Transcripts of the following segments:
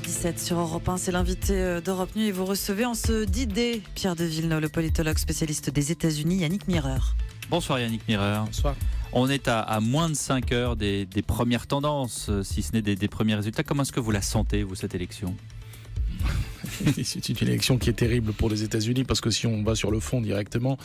8h17 sur Europe 1, c'est l'invité d'Europe Nuit et vous recevez en ce D-Day Pierre de Villeneuve, le politologue spécialiste des États-Unis, Yannick Mirrer. Bonsoir Yannick Mirrer. Bonsoir. On est à moins de 5 heures des premières tendances, si ce n'est des premiers résultats. Comment est-ce que vous la sentez, vous, cette élection ? C'est une élection qui est terrible pour les États-Unis parce que si on va sur le fond directement,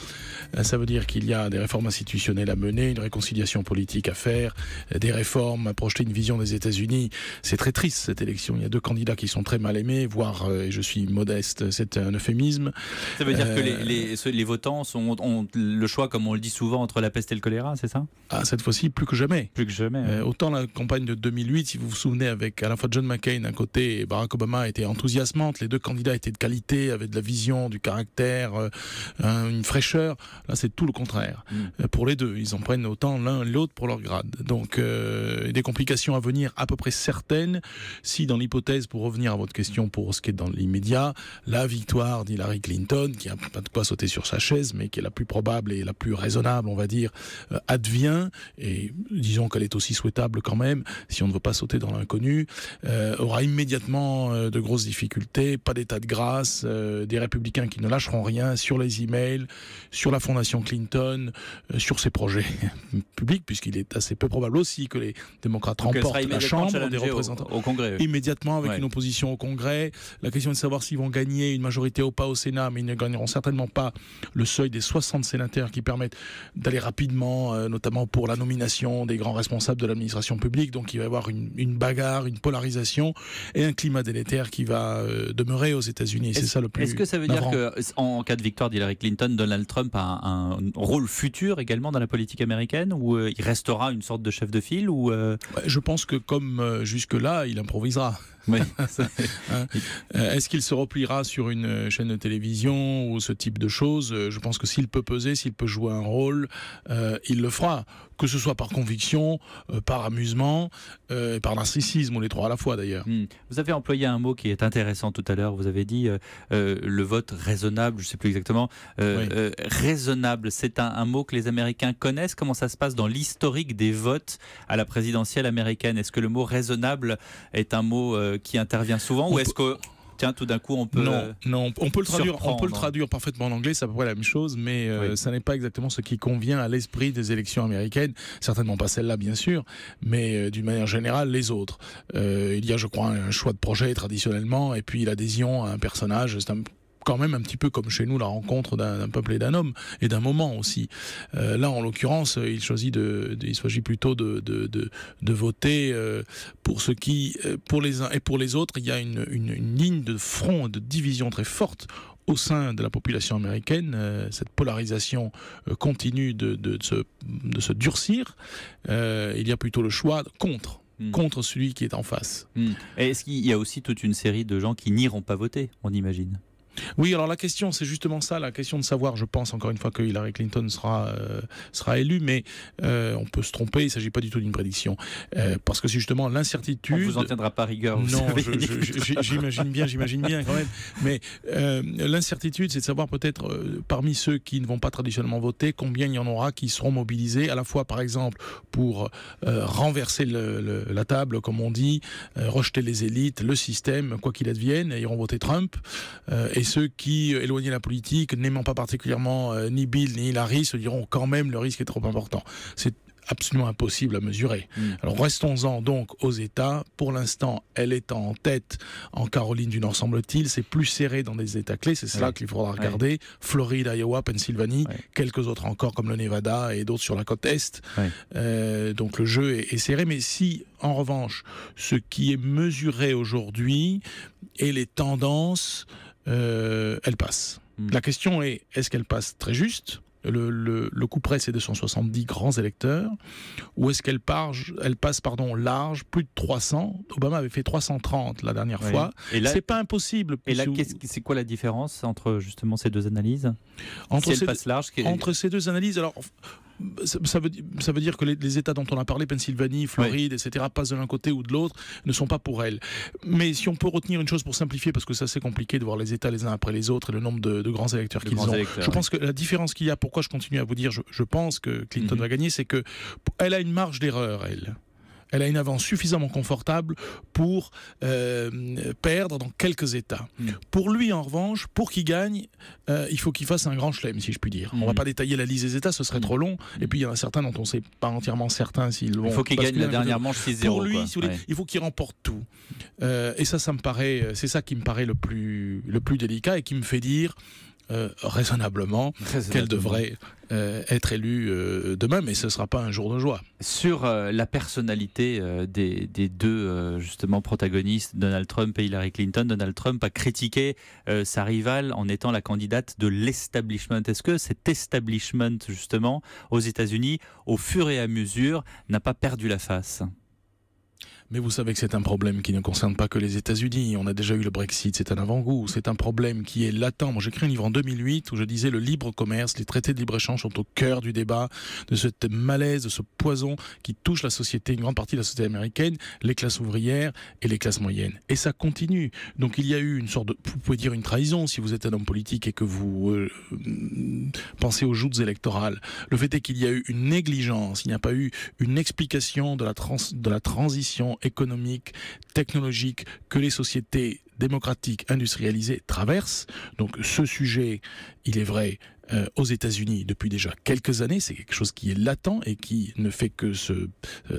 ça veut dire qu'il y a des réformes institutionnelles à mener, une réconciliation politique à faire, des réformes, à projeter une vision des États-Unis. C'est très triste cette élection. Il y a deux candidats qui sont très mal aimés, voire, et je suis modeste, c'est un euphémisme. Ça veut dire que les votants ont le choix, comme on le dit souvent, entre la peste et le choléra, c'est ça ? Ah, cette fois-ci, plus que jamais. Plus que jamais. Autant la campagne de 2008, si vous vous souvenez, avec à la fois John McCain d'un côté et Barack Obama, était enthousiasmante. Les deux candidats étaient de qualité, avaient de la vision, du caractère, une fraîcheur. Là, c'est tout le contraire. Pour les deux, ils en prennent autant l'un l'autre pour leur grade. Donc, des complications à venir à peu près certaines. Si, dans l'hypothèse, pour revenir à votre question, pour ce qui est dans l'immédiat, la victoire d'Hillary Clinton, qui a pas de quoi sauter sur sa chaise, mais qui est la plus probable et la plus raisonnable, on va dire, advient, et disons qu'elle est aussi souhaitable quand même, si on ne veut pas sauter dans l'inconnu, aura immédiatement de grosses difficultés, pas d'état de grâce, des républicains qui ne lâcheront rien sur les emails, sur la fondation Clinton, sur ses projets publics, puisqu'il est assez peu probable aussi que les démocrates remportent la Chambre des représentants au Congrès. Immédiatement avec une opposition au Congrès. La question est de savoir s'ils vont gagner une majorité ou pas au Sénat, mais ils ne gagneront certainement pas le seuil des 60 sénateurs qui permettent d'aller rapidement, notamment pour la nomination des grands responsables de l'administration publique. Donc il va y avoir une bagarre, une polarisation et un climat délétère qui va demeurer aux États-Unis. C'est ça le plus. Est-ce que ça veut dire qu'en cas de victoire d'Hillary Clinton, Donald Trump a un rôle futur également dans la politique américaine, ou il restera une sorte de chef de file, ou Je pense que comme jusque-là, il improvisera. Oui. Est-ce qu'il se repliera sur une chaîne de télévision ou ce type de choses ? Je pense que s'il peut peser, s'il peut jouer un rôle, il le fera. Que ce soit par conviction, par amusement, par narcissisme, ou les trois à la fois d'ailleurs. Vous avez employé un mot qui est intéressant tout à l'heure. Vous avez dit le vote raisonnable, je ne sais plus exactement. Raisonnable, c'est un mot que les Américains connaissent. Comment ça se passe dans l'historique des votes à la présidentielle américaine ? Est-ce que le mot raisonnable est un mot qui intervient souvent, ou est-ce que tout d'un coup on peut non, on peut le traduire parfaitement en anglais, c'est à peu près la même chose, mais ça n'est pas exactement ce qui convient à l'esprit des élections américaines, certainement pas celle-là bien sûr, mais d'une manière générale les autres. Il y a, je crois, un choix de projet traditionnellement, et puis l'adhésion à un personnage. C'est quand même un petit peu comme chez nous la rencontre d'un peuple et d'un homme, et d'un moment aussi. Là, en l'occurrence, il s'agit plutôt de voter pour ce qui, pour les uns et pour les autres. Il y a une ligne de front, de division très forte au sein de la population américaine. Cette polarisation continue de se durcir. Il y a plutôt le choix contre celui qui est en face. Et est-ce qu'il y a aussi toute une série de gens qui n'iront pas voter, on imagine ? Oui, alors la question, c'est justement ça, la question de savoir, je pense encore une fois que Hillary Clinton sera élue, mais on peut se tromper, il ne s'agit pas du tout d'une prédiction, parce que c'est justement l'incertitude. On vous en tiendra pas rigueur. Non, j'imagine bien quand même, mais l'incertitude, c'est de savoir peut-être parmi ceux qui ne vont pas traditionnellement voter, combien il y en aura qui seront mobilisés, à la fois par exemple pour renverser la table, comme on dit, rejeter les élites, le système, quoi qu'il advienne, et iront voter Trump, et ceux qui, éloignés de la politique, n'aimant pas particulièrement ni Bill ni Hillary, se diront quand même le risque est trop important. C'est absolument impossible à mesurer. Alors restons-en donc aux États. Pour l'instant, elle est en tête en Caroline du Nord, semble-t-il. C'est plus serré dans des États clés, c'est cela qu'il faudra regarder. Floride, Iowa, Pennsylvanie, quelques autres encore comme le Nevada et d'autres sur la côte Est. Donc le jeu est serré. Mais si, en revanche, ce qui est mesuré aujourd'hui et les tendances, elle passe. La question est, est-ce qu'elle passe très juste ? Le coup près, c'est 270 grands électeurs, ou est-ce qu'elle passe large, plus de 300. Obama avait fait 330 la dernière fois. C'est pas impossible. Et là, c'est quoi la différence entre justement ces deux analyses ? Entre ces deux analyses, alors ça veut dire que les États dont on a parlé, Pennsylvanie, Floride, etc., passent de l'un côté ou de l'autre, ne sont pas pour elle. Mais si on peut retenir une chose pour simplifier, parce que c'est assez compliqué de voir les États les uns après les autres et le nombre de grands électeurs qu'ils ont. Je pense que la différence qu'il y a, pourquoi je continue à vous dire, je pense que Clinton va gagner, c'est que elle a une marge d'erreur, elle. Elle a une avance suffisamment confortable pour perdre dans quelques États. Pour lui, en revanche, pour qu'il gagne, il faut qu'il fasse un grand chelem, si je puis dire. On ne va pas détailler la liste des États, ce serait trop long. Et puis il y en a certains dont on ne sait pas entièrement certain s'ils vont. Il faut qu'il gagne la dernière manche 6-0. Pour lui, si vous voulez, il faut qu'il remporte tout. Et ça me paraît, c'est ça qui me paraît le plus délicat et qui me fait dire raisonnablement qu'elle devrait être élue demain, mais ce ne sera pas un jour de joie. Sur la personnalité des deux justement protagonistes, Donald Trump et Hillary Clinton, Donald Trump a critiqué sa rivale en étant la candidate de l'establishment. Est-ce que cet establishment justement aux États-Unis, au fur et à mesure, n'a pas perdu la face ? Mais vous savez que c'est un problème qui ne concerne pas que les États-Unis. On a déjà eu le Brexit, c'est un avant-goût. C'est un problème qui est latent. Moi, j'ai écrit un livre en 2008 où je disais le libre commerce, les traités de libre-échange sont au cœur du débat, de ce malaise, de ce poison qui touche la société, une grande partie de la société américaine, les classes ouvrières et les classes moyennes. Et ça continue. Donc il y a eu une sorte de, vous pouvez dire une trahison si vous êtes un homme politique et que vous pensez aux joutes électorales. Le fait est qu'il y a eu une négligence, il n'y a pas eu une explication de la transition économique, technologique que les sociétés démocratiques industrialisées traversent. Donc ce sujet, il est vrai, aux États-Unis depuis déjà quelques années, c'est quelque chose qui est latent et qui ne fait que se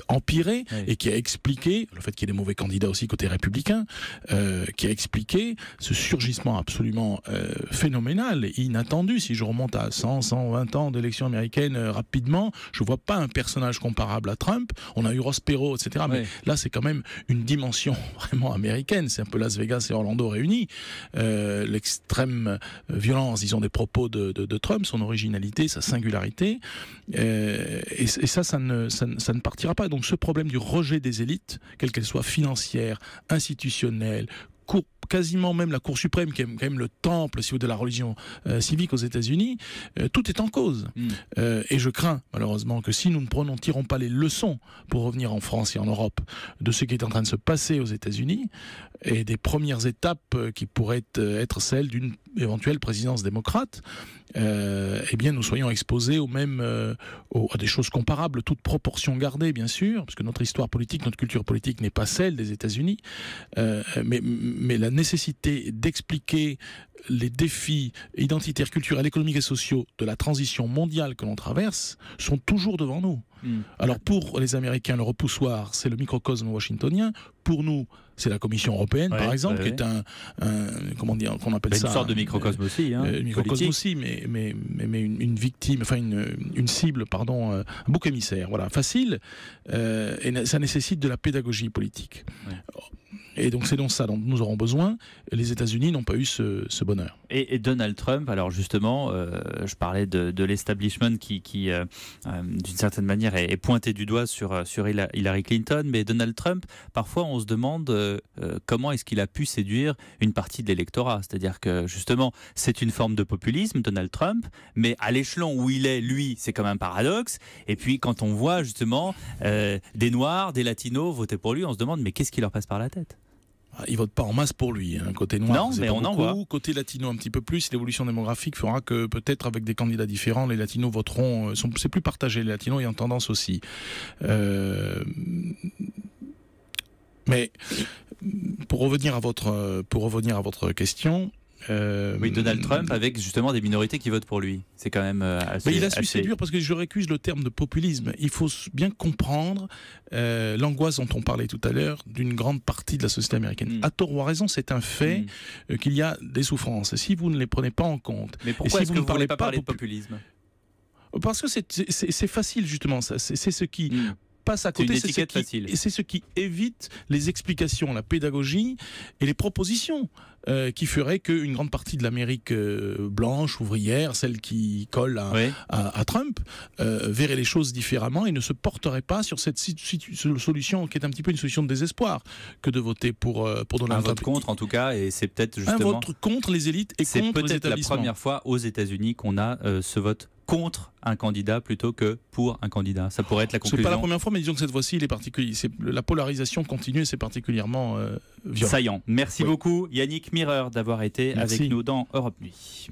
empirer, et qui a expliqué le fait qu'il y ait des mauvais candidats aussi côté républicain, qui a expliqué ce surgissement absolument phénoménal et inattendu. Si je remonte à 120 ans d'élections américaines rapidement, je vois pas un personnage comparable à Trump. On a eu Ross Perot, etc. Mais là, c'est quand même une dimension vraiment américaine. C'est un peu Las Vegas et Orlando réunis. L'extrême violence, disons, des propos de Trump, son originalité, sa singularité, et ça ne partira pas. Donc ce problème du rejet des élites, quelles qu'elles soient financières, institutionnelles, quasiment même la Cour suprême, qui est quand même le temple de la religion civique aux États-Unis, tout est en cause. Et je crains malheureusement que si nous ne tirons pas les leçons pour revenir en France et en Europe de ce qui est en train de se passer aux États-Unis et des premières étapes qui pourraient être celles d'une éventuelle présidence démocrate, eh bien nous soyons exposés à des choses comparables, toutes proportions gardées bien sûr, parce que notre histoire politique, notre culture politique n'est pas celle des États-Unis, mais la nécessité d'expliquer les défis identitaires, culturels, économiques et sociaux de la transition mondiale que l'on traverse sont toujours devant nous. Alors pour les Américains, le repoussoir, c'est le microcosme washingtonien. Pour nous, c'est la Commission européenne, par exemple, qui est comment dire, qu'on appelle ça une sorte de microcosme aussi, microcosme aussi, mais une victime, enfin une cible, pardon, un bouc émissaire, voilà, facile, et ça nécessite de la pédagogie politique. Et donc c'est donc ça dont nous aurons besoin. Les États-Unis n'ont pas eu ce bonheur. Et Donald Trump, alors justement, je parlais de l'establishment qui d'une certaine manière est pointé du doigt sur Hillary Clinton, mais Donald Trump, parfois on se demande comment est-ce qu'il a pu séduire une partie de l'électorat. C'est-à-dire que justement, c'est une forme de populisme, Donald Trump, mais à l'échelon où il est, lui, c'est comme un paradoxe. Et puis quand on voit justement des Noirs, des Latinos voter pour lui, on se demande mais qu'est-ce qui leur passe par la tête ? Ils votent pas en masse pour lui. Côté noir, non, mais on en voit. Côté latino, un petit peu plus. L'évolution démographique fera que peut-être avec des candidats différents, les latinos voteront. C'est plus partagé. Les latinos ayant tendance aussi. Mais pour revenir à votre question. Oui, Donald Trump avec justement des minorités qui votent pour lui. C'est quand même assez... Mais il a su séduire, parce que je récuse le terme de populisme. Il faut bien comprendre l'angoisse dont on parlait tout à l'heure d'une grande partie de la société américaine. À tort ou à raison, c'est un fait qu'il y a des souffrances. Si vous ne les prenez pas en compte... Mais pourquoi est-ce que vous ne voulez pas parler de populisme ? Parce que c'est facile, justement. C'est ce qui... passe à côté, c'est ce qui évite les explications, la pédagogie et les propositions qui feraient qu'une grande partie de l'Amérique blanche, ouvrière, celle qui colle à Trump, verrait les choses différemment et ne se porterait pas sur cette solution qui est un petit peu une solution de désespoir que de voter pour Donald Trump. Un vote contre en tout cas, et c'est peut-être justement... Un vote contre les élites et contre les établissements. C'est peut-être la première fois aux États-Unis qu'on a ce vote contre un candidat plutôt que pour un candidat. Ça pourrait être la conclusion. C'est pas la première fois, mais disons que cette fois-ci, il est particulier. La polarisation continue et c'est particulièrement violent. Saillant. Merci beaucoup Yannick Mireur d'avoir été avec nous dans Europe Nuit.